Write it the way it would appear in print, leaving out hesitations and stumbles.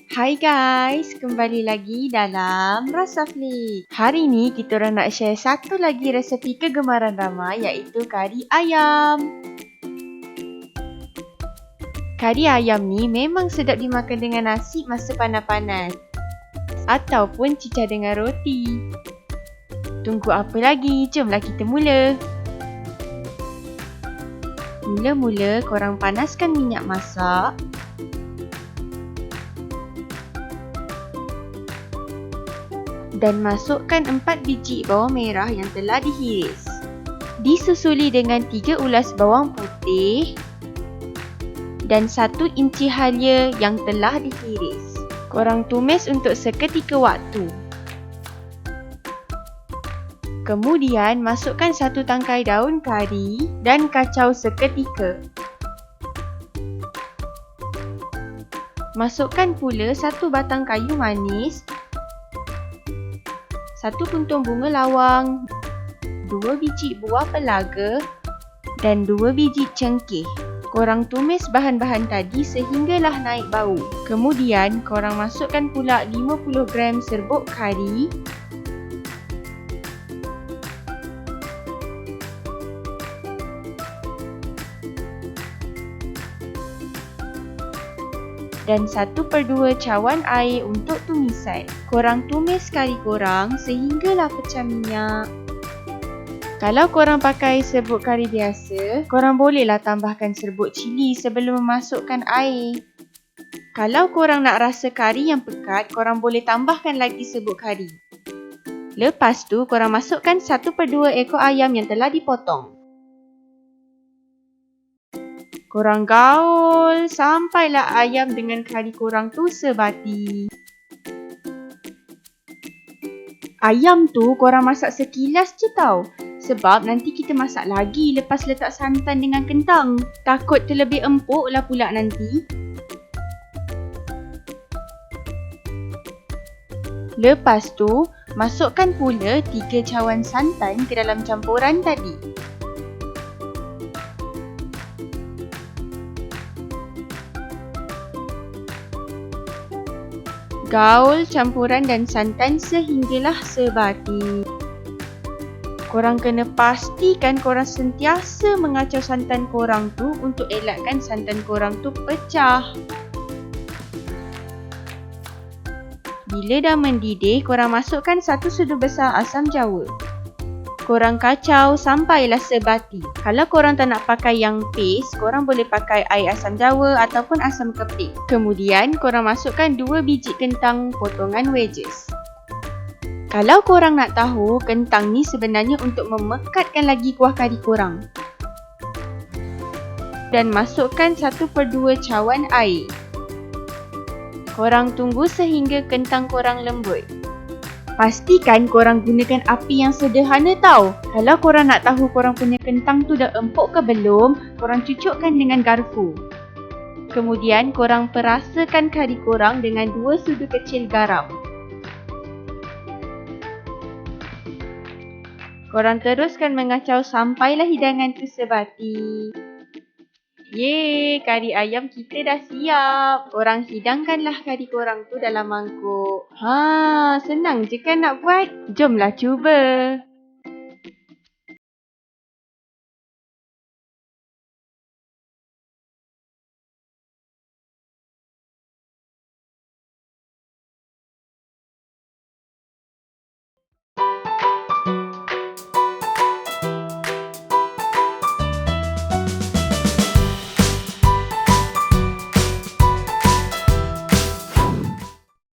Hai guys, kembali lagi dalam Rasa Flik. Hari ni kita orang nak share satu lagi resepi kegemaran Rama iaitu kari ayam. Kari ayam ni memang sedap dimakan dengan nasi masa panas-panas ataupun cicah dengan roti. Tunggu apa lagi? Jomlah kita mula. Mula-mula korang panaskan minyak masak. Dan masukkan 4 biji bawang merah yang telah dihiris. Disusuli dengan 3 ulas bawang putih dan 1 inci halia yang telah dihiris. Korang tumis untuk seketika waktu. Kemudian masukkan 1 tangkai daun kari dan kacau seketika. Masukkan pula 1 batang kayu manis, 1 puntung bunga lawang, 2 biji buah pelaga dan 2 biji cengkeh. Korang tumis bahan-bahan tadi sehinggalah naik bau. Kemudian korang masukkan pula 50 gram serbuk kari, dan 1/2 cawan air untuk tumisan. Korang tumis kari korang sehinggalah pecah minyak. Kalau korang pakai serbuk kari biasa, korang bolehlah tambahkan serbuk cili sebelum memasukkan air. Kalau korang nak rasa kari yang pekat, korang boleh tambahkan lagi serbuk kari. Lepas tu, korang masukkan 1/2 ekor ayam yang telah dipotong. Korang gaul sampailah ayam dengan kari korang tu sebati. Ayam tu korang masak sekilas je tau. Sebab nanti kita masak lagi lepas letak santan dengan kentang. Takut terlebih empuk lah pula nanti. Lepas tu, masukkan pula 3 cawan santan ke dalam campuran tadi. Gaul campuran dan santan sehinggalah sebati. Korang kena pastikan korang sentiasa mengacau santan korang tu untuk elakkan santan korang tu pecah. Bila dah mendidih, korang masukkan 1 sudu besar asam jawa. Korang kacau sampailah sebati. Kalau korang tak nak pakai yang paste, korang boleh pakai air asam jawa ataupun asam kepik. Kemudian, korang masukkan 2 biji kentang potongan wedges. Kalau korang nak tahu, kentang ni sebenarnya untuk memekatkan lagi kuah kari korang. Dan masukkan 1/2 cawan air. Korang tunggu sehingga kentang korang lembut. Pastikan korang gunakan api yang sederhana tau. Kalau korang nak tahu korang punya kentang tu dah empuk ke belum, korang cucukkan dengan garpu. Kemudian korang perasakan kari korang dengan 2 sudu kecil garam. Korang teruskan mengacau sampailah hidangan tu sebati. Yeay, kari ayam kita dah siap. Korang hidangkanlah kari korang tu dalam mangkuk. Senang je kan nak buat? Jomlah cuba.